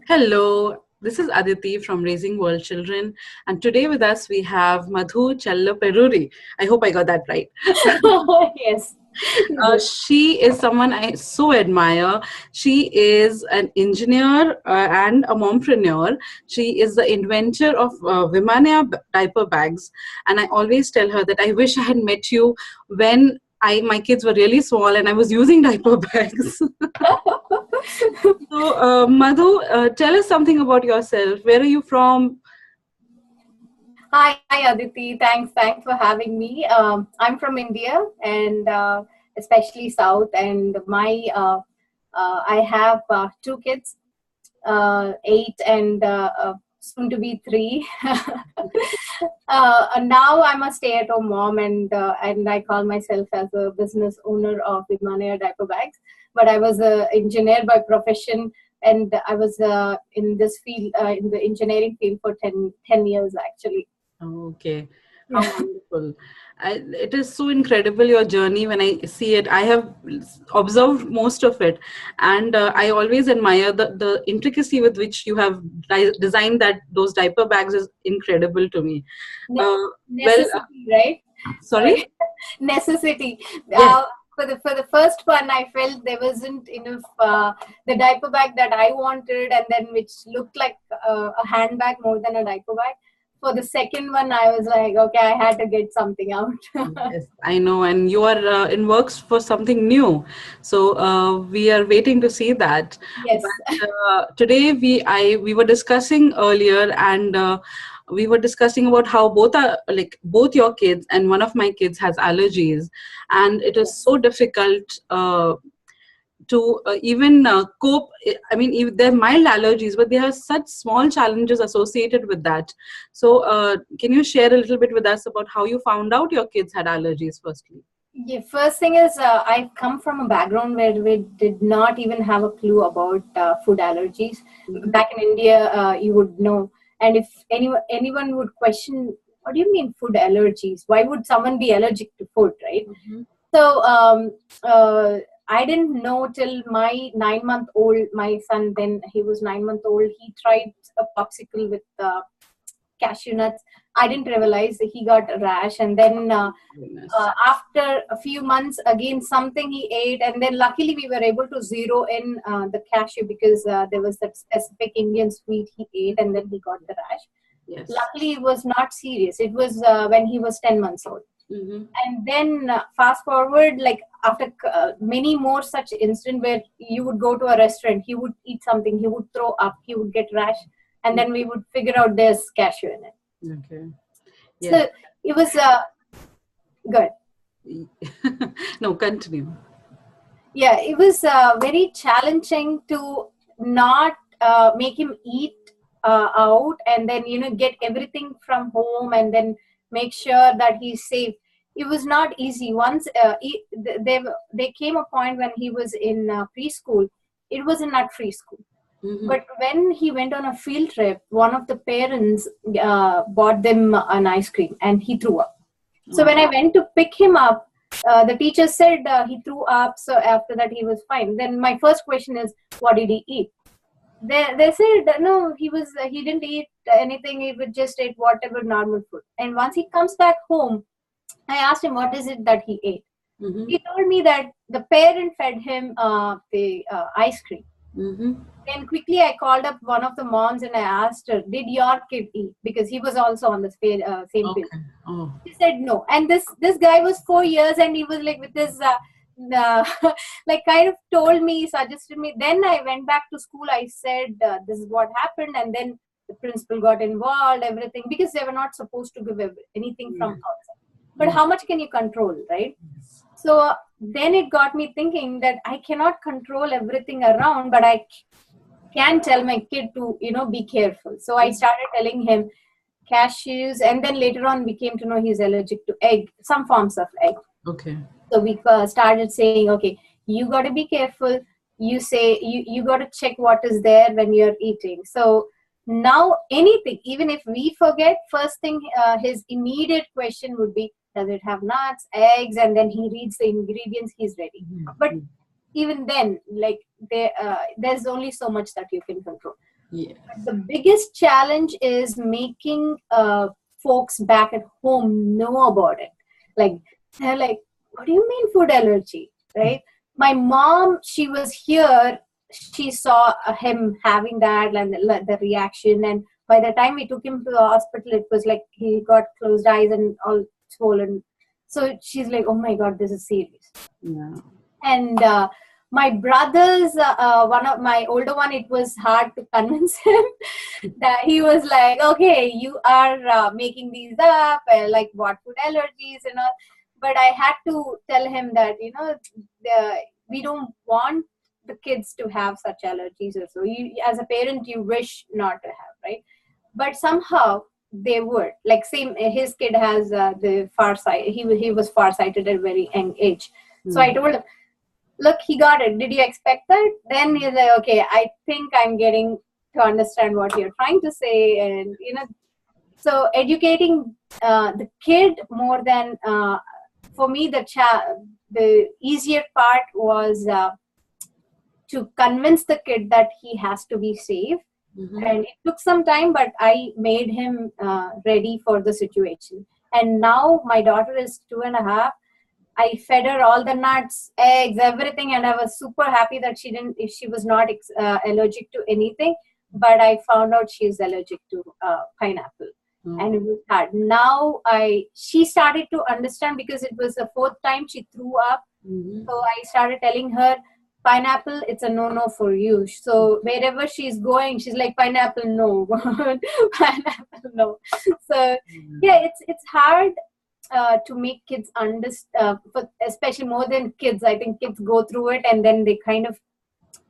Hello, this is Aditi from Raising World Children, and today with us we have Madhu Peruri. I hope I got that right. Yes, you did. She is someone I so admire. She is an engineer and a mompreneur. She is the inventor of Vimania diaper bags, and I always tell her that I wish I had met you when my kids were really small and I was using diaper bags. So, Madhu, tell us something about yourself. Where are you from? Hi, Aditi. Thanks for having me. I'm from India and especially South. And I have two kids, 8 and soon to be 3. And now I'm a stay-at-home mom, and I call myself as a business owner of Vidmania diaper bags. But I was an engineer by profession, and I was in this field, in the engineering field for 10 years actually. Okay, how Yeah. wonderful. It is so incredible, your journey. When I see it, I have observed most of it, and I always admire the intricacy with which you have designed those diaper bags is incredible to me. Ne- Uh, well, Necessity, right? sorry? Sorry. Necessity. Yes. For the first one, I felt there wasn't enough the diaper bag that I wanted, and then which looked like a handbag more than a diaper bag. For the second one, I was like, okay, I had to get something out. Yes, I know, and you are in works for something new. So we are waiting to see that. Yes. But today we were discussing earlier, and we were discussing about how both your kids and one of my kids has allergies, and it is so difficult. To even cope. I mean, they're mild allergies, but they have such small challenges associated with that. So, can you share a little bit with us about how you found out your kids had allergies, firstly? Yeah, first thing is, I come from a background where we did not even have a clue about food allergies. Mhm. Back in India, you would know. And if anyone would question, what do you mean food allergies? Why would someone be allergic to food, right? Mhm. So I didn't know till my 9-month-old, my son, then he was 9 months old, he tried a popsicle with cashew nuts. I didn't realize that he got a rash, and then Goodness. after a few months, again something he ate, and then luckily we were able to zero in the cashew because there was that specific Indian sweet he ate, and then he got the rash. Yes. Luckily, it was not serious. It was when he was 10 months old. Mm-hmm. And then fast forward, like after many more such incident where you would go to a restaurant, he would eat something, he would throw up, he would get rash, and then we would figure out there's cashew in it. Okay. Yes. So it was good. No, continue. Yeah, it was very challenging to not make him eat out, and then get everything from home, and then make sure that he's safe. It was not easy. Once they came a point when he was in preschool. It was a nut free school, Mm-hmm. but when he went on a field trip, one of the parents bought them an ice cream, and he threw up. So Oh, when I went to pick him up, the teacher said he threw up. So after that, he was fine. Then my first question is, what did he eat? They said no, he didn't eat anything. He would just ate whatever normal food. And once he comes back home, I asked him what is it that he ate. mm-hmm. He told me that the parent fed him the ice cream. Mm-hmm. Then quickly I called up one of the moms and I asked her, did your kid eat? Because he was also on the same field. Okay. Oh, He said no. And this guy was 4 years, and he was like with his like kind of told me, suggested me. Then I went back to school. I said this is what happened, and then the principal got involved, everything, because they were not supposed to give anything from yeah. outside. But Yeah. how much can you control, right? So then it got me thinking that I cannot control everything around, but I can tell my kid to be careful. So I started telling him cashews, and then later on we came to know he's allergic to egg, some forms of egg. Okay. So we started saying, okay, you got to be careful. You say you got to check what is there when you're eating. So now anything, even if we forget, first thing his immediate question would be, does it have nuts, eggs? And then he reads the ingredients, he's ready. But even then, like there's only so much that you can control. Yes. The biggest challenge is making folks back at home know about it. Like, they're like, what do you mean food allergy? Right? My mom, she was here, she saw him having that and the reaction. And by the time we took him to the hospital, it was like he got closed eyes and all swollen. So she's like, oh my God, this is serious. Yeah. And my brothers, one of my older one, it was hard to convince him that he was like, okay, you are making these up, like what food allergies and all. But I had to tell him that, we don't want the kids to have such allergies. Or so you, as a parent, you wish not to have, right? But somehow they would, like, same, his kid has the far sight, he was farsighted at a very young age. So I told him, look, he got it. Did you expect that? Then he's like, okay, I think I'm getting to understand what you're trying to say. And, so educating the kid more than, for me, the easier part was to convince the kid that he has to be safe. And it took some time, but I made him ready for the situation. And now my daughter is 2.5. I fed her all the nuts, eggs, everything, and I was super happy that she was not allergic to anything. But I found out she is allergic to pineapple, and it was hard. Now she started to understand because it was the 4th time she threw up. So I started telling her, pineapple, it's a no-no for you. So wherever she's going, she's like, pineapple, no, pineapple, no. So yeah, it's hard. To make kids understand, especially more than kids. I think kids go through it and then they kind of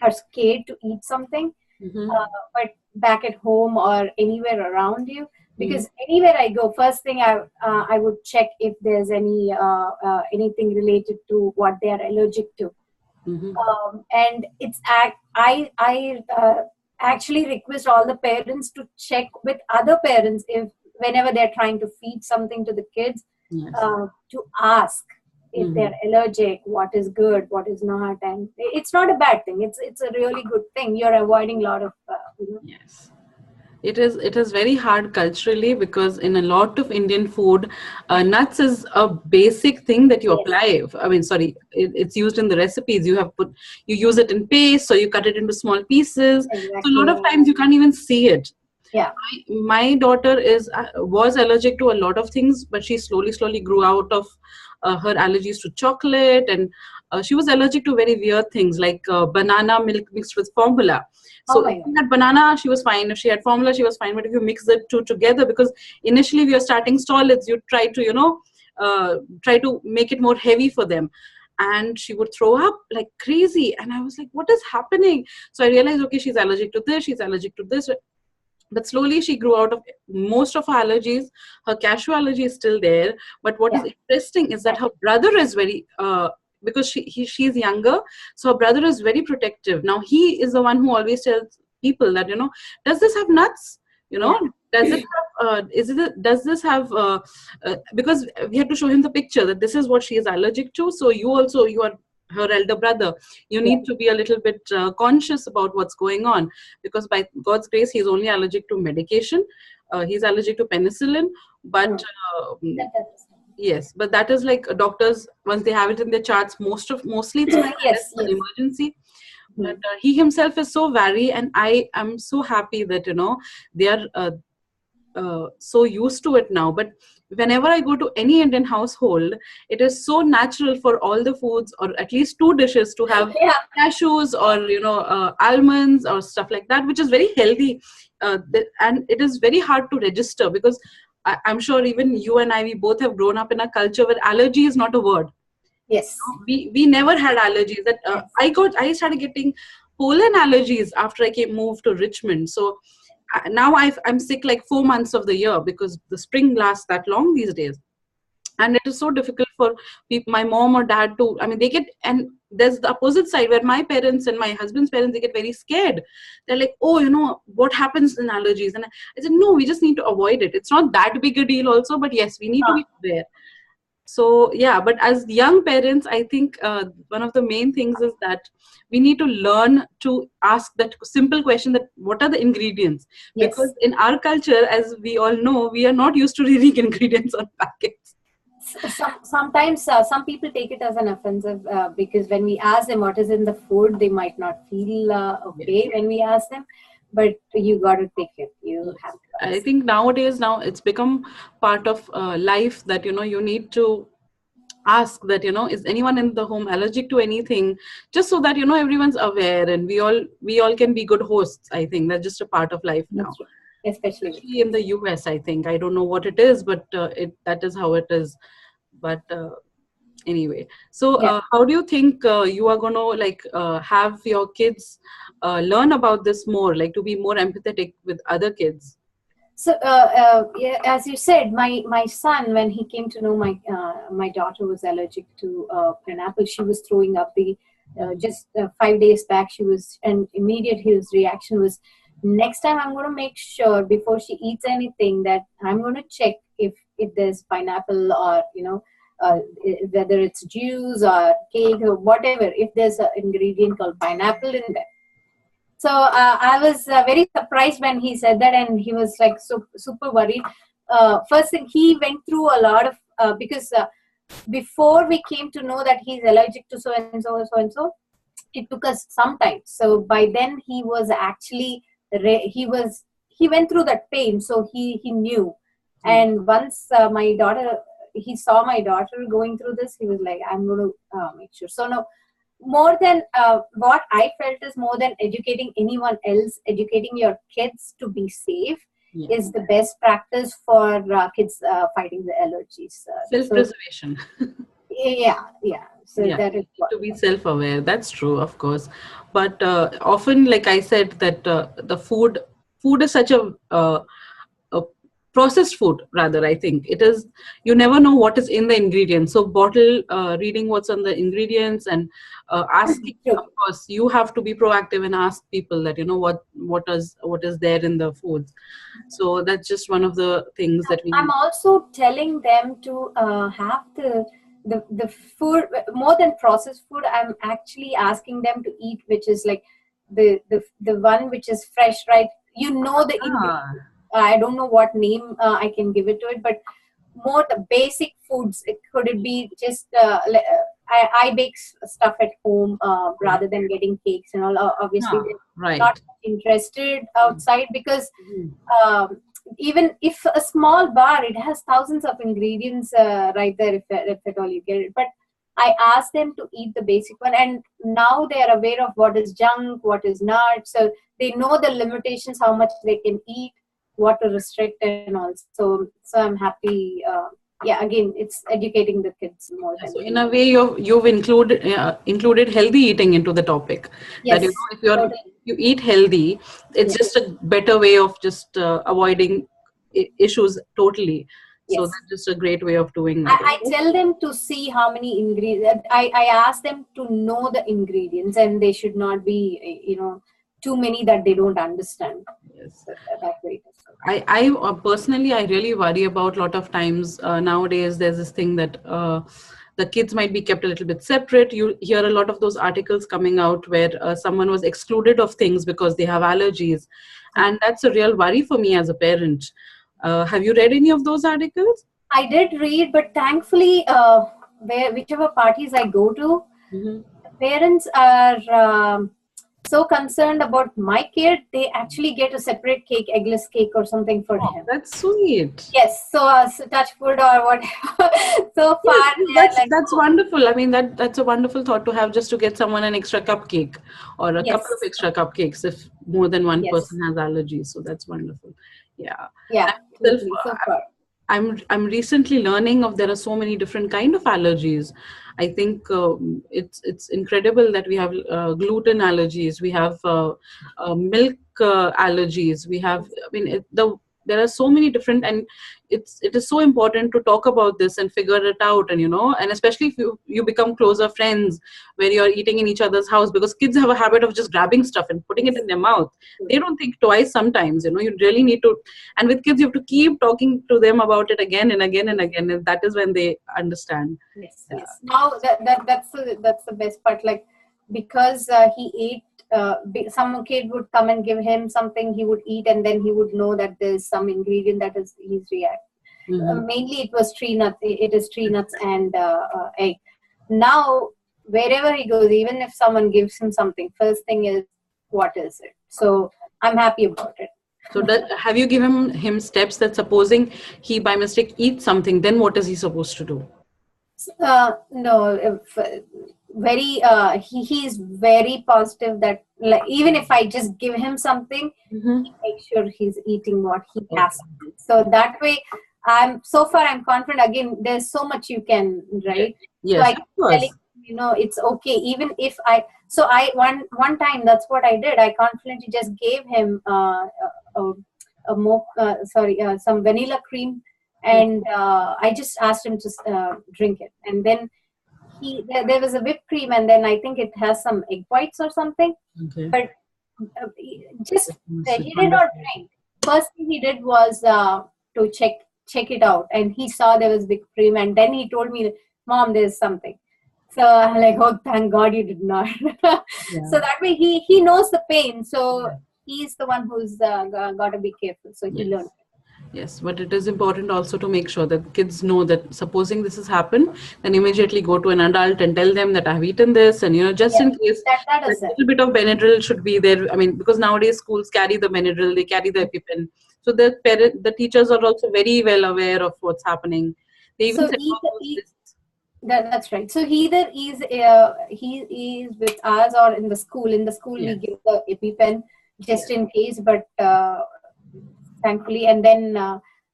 are scared to eat something. But back at home or anywhere around you, because anywhere I go, first thing I would check if there's anything related to what they are allergic to. And it's I actually request all the parents to check with other parents if whenever they're trying to feed something to the kids. To ask if they're allergic, what is good, what is not, and it's not a bad thing. It's a really good thing. You're avoiding a lot of. Yes. It is very hard culturally because in a lot of Indian food, nuts is a basic thing that you apply. I mean, sorry, it's used in the recipes. You use it in paste, so you cut it into small pieces. Exactly. So a lot of times you can't even see it. Yeah. My daughter was allergic to a lot of things, but she slowly grew out of her allergies to chocolate, and she was allergic to very weird things like banana milk mixed with formula. So if she had banana, she was fine. If she had formula, she was fine. But if you mix the two together, because initially we are starting solids, you try to try to make it more heavy for them. And she would throw up like crazy. And I was like, what is happening? So I realized, okay, she's allergic to this, she's allergic to this. But slowly she grew out of most of her allergies. Her cashew allergy is still there. But what is interesting is that her brother is very, because she's younger, so her brother is very protective. Now he is the one who always tells people that, does this have nuts? Does it have, does this have, because we had to show him the picture that this is what she is allergic to. So you are her elder brother, you need to be a little bit conscious about what's going on, because by God's grace he's only allergic to medication. He's allergic to penicillin, but yes, but that is like doctors, once they have it in their charts, mostly it's an emergency. But he himself is so wary, and I am so happy that they are so used to it now. But whenever I go to any Indian household, it is so natural for all the foods, or at least 2 dishes, to have cashews or almonds or stuff like that, which is very healthy. And it is very hard to register, because I'm sure even you and we both have grown up in a culture where allergy is not a word. Yes. We never had allergies. That I started getting pollen allergies after I moved to Richmond. So now I'm sick like 4 months of the year, because the spring lasts that long these days. And it is so difficult for people, my mom or dad to, they get, and there's the opposite side where my parents and my husband's parents, they get very scared. They're like, oh, what happens in allergies? And I said, no, we just need to avoid it. It's not that big a deal also, but yes, we need to be aware. So yeah, but as young parents, I think one of the main things is that we need to learn to ask that simple question, that what are the ingredients, because Yes. in our culture, as we all know, we are not used to reading ingredients on packets. Sometimes some people take it as an offensive because when we ask them what is in the food, they might not feel okay Yes. when we ask them. But you got to take it. You have Yes. to I ask. think nowadays, now it's become part of life, that you need to ask that, is anyone in the home allergic to anything, just so that everyone's aware, and we all can be good hosts. I think that's just a part of life now, That's true, especially with especially in the kids. US. I think, I don't know what it is, but it that is how it is. But anyway, so Yeah. how do you think you are going to, like, have your kids learn about this more, like to be more empathetic with other kids? So, yeah, as you said, my son, when he came to know my daughter was allergic to pineapple, she was throwing up. The just 5 days back, she was, and immediate his reaction was, next time I'm going to make sure before she eats anything that I'm going to check if there's pineapple, or whether it's juice or cake or whatever. If there's an ingredient called pineapple in there, so I was very surprised when he said that, and he was like super worried. First thing, he went through a lot of because before we came to know that he's allergic to so and so, so and so, it took us some time. So by then he was actually he went through that pain, so he knew. Mm. And once he saw my daughter going through this, he was like, I'm going to make sure. So no, more than what I felt is, more than educating anyone else, educating your kids to be safe Yeah, is the best practice for kids fighting the allergies. So self-preservation. yeah. So Yeah, that you is need what. to be self-aware. That's true, of course. But often, like I said, that the food is such a processed food. Rather, I think it is. You never know what is in the ingredients. So, bottle reading what's on the ingredients, and asking. Of True. course, you have to be proactive and ask people that what is there in the foods. So that's just one of the things that we I'm need. also telling them to have the food more than processed food. I'm actually asking them to eat, which is like the one which is fresh, right? You know the ingredient. Ah, I don't know what name I can give it to it, but more the basic foods. Could it be just I bake stuff at home rather than getting cakes and all. Obviously, ah, they're not right. interested outside because Mhm. um, even if a small bar, it has thousands of ingredients right there, if at all you get it. But I ask them to eat the basic one, and now they are aware of what is junk, what is not. So they know the limitations, how much they can eat, what to restrict, and all. So I'm happy. Yeah, again, it's educating the kids more Yeah, than so in a anything. way, you've included healthy eating into the topic. That Yes, if you eat healthy, it's yeah, just a better way of just avoiding issues totally. So yes. that's just a great way of doing that. I tell them to see how many ingredients. I ask them to know the ingredients, and they should not be, too many that they don't understand. Yes. So that way it is. I personally, I really worry about a lot of times nowadays. There's this thing that the kids might be kept a little bit separate. You hear a lot of those articles coming out where someone was excluded of things because they have allergies, Yeah. and that's a real worry for me as a parent. Have you read any of those articles? I did read, but thankfully, whichever parties I go to, Hmm. parents are so concerned about my kid. They actually get a separate cake, eggless cake, or something for Oh, him. that's sweet. Yes, so touch food or whatever. So Yes, far, yes, they are that's like, that's oh, wonderful. I mean, that's a wonderful thought to have, just to get someone an extra cupcake or a couple of yes, extra cupcakes if more than one yes, person has allergies. So that's wonderful. Yeah. yeah, I myself, totally. So far. I'm recently learning of there are so many different kind of allergies. I think it's incredible that we have gluten allergies, we have milk allergies, we have. I mean, there are so many different, and it is so important to talk about this and figure it out. And and especially if you become closer friends where you're eating in each other's house, because kids have a habit of just grabbing stuff and putting it in their mouth. They don't think twice sometimes. You really need to, and with kids you have to keep talking to them about it again and again and again, and that is when they understand. Yes, yes. Now that's the best part. Like, because he ate, some kid would come and give him something, he would eat, and then he would know that there's some ingredient that is he's react. Mainly it was tree nuts. It is tree nuts and egg. Now wherever he goes, even if someone gives him something, first thing is, what is it? So I'm happy about it. So have you given him steps that supposing he by mistake eats something, then what is he supposed to do? No, he is very positive that, like, even if I just give him something, he makes sure he's eating what he has to. So that way, I'm confident. Again, there's so much you can, right? Yes, so I it's okay. Even if one time, that's what I did. I confidently just gave him some vanilla cream, and I just asked him to drink it. And then there was a whipped cream, and then I think it has some egg whites or something. Okay. But he did not drink. First thing he did was to check it out, and he saw there was whipped cream, and then he told me, "Mom, there's something." So I'm like, "Oh, thank God you did not." So that way he knows the pain. So he's the one who's got to be careful. So he learned. Yes, but it is important also to make sure that kids know that supposing this has happened, then immediately go to an adult and tell them that I've eaten this, and just in case that a little bit of Benadryl should be there. I mean, because nowadays schools carry the Benadryl, they carry the EpiPen, so the teachers are also very well aware of what's happening. They even that's right. So either he is with us or in the school. In the school, we give the EpiPen just in case, but thankfully, and then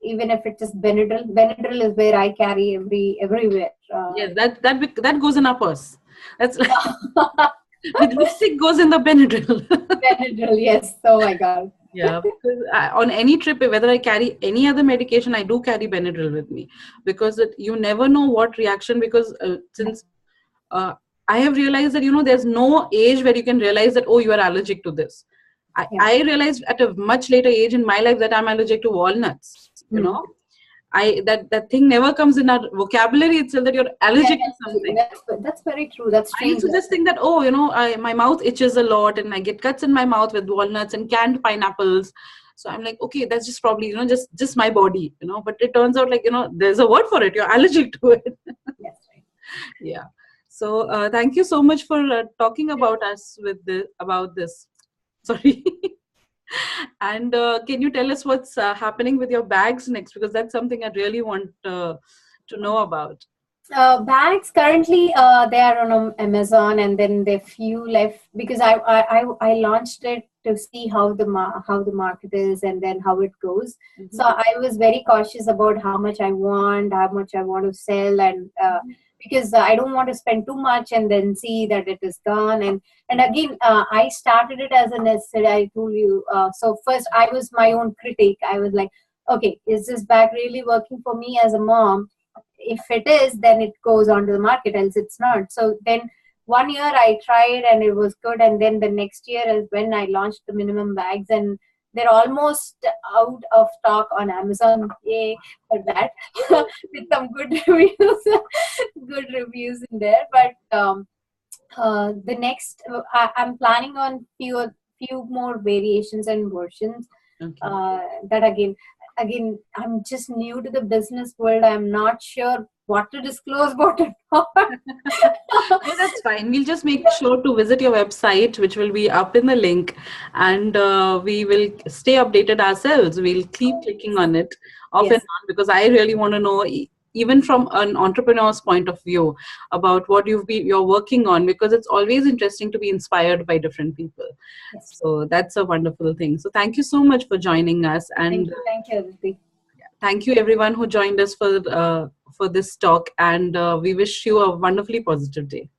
even if it is Benadryl is where I carry everywhere. Yes, that goes in our purse. That's like the lipstick goes in the Benadryl. Benadryl, yes. Oh my God. Yeah, because on any trip, whether I carry any other medication, I do carry Benadryl with me, because you never know what reaction. Because since I have realized that there's no age where you can realize that, oh, you are allergic to this. I realized at a much later age in my life that I'm allergic to walnuts. That thing never comes in our vocabulary itself, that you're allergic to something. That's very true. That's I used to just think that, my mouth itches a lot and I get cuts in my mouth with walnuts and canned pineapples. So I'm like, okay, that's just probably, just my body, but it turns out like, there's a word for it. You're allergic to it. Yes, right. Yeah. So thank you so much for talking about this. Sorry. And can you tell us what's happening with your bags next? Because that's something I really want to know about. Bags currently they are on Amazon, and then there are few left because I launched it to see how the market is and then how it goes. So I was very cautious about how much I want to sell, and because I don't want to spend too much and then see that it is gone. And again, I started it as an essay, I told you. So first I was my own critic. I was like, okay, is this bag really working for me as a mom? If it is, then it goes onto the market, else it's not. So then 1 year I tried and it was good. And then the next year is when I launched the minimum bags, and they're almost out of stock on Amazon. Yay for that. With some good reviews in there. But the next, I'm planning on few more variations and versions. That again, I'm just new to the business world. I'm not sure what to disclose, what to not. No, that's fine. We'll just make sure to visit your website, which will be up in the link, and we will stay updated ourselves. We'll keep clicking on it off and on, because I really want to know, even from an entrepreneur's point of view, about what you're working on, because it's always interesting to be inspired by different people. Yes. So that's a wonderful thing. So thank you so much for joining us. And thank you, Aditi. Thank you everyone who joined us for this talk, and we wish you a wonderfully positive day.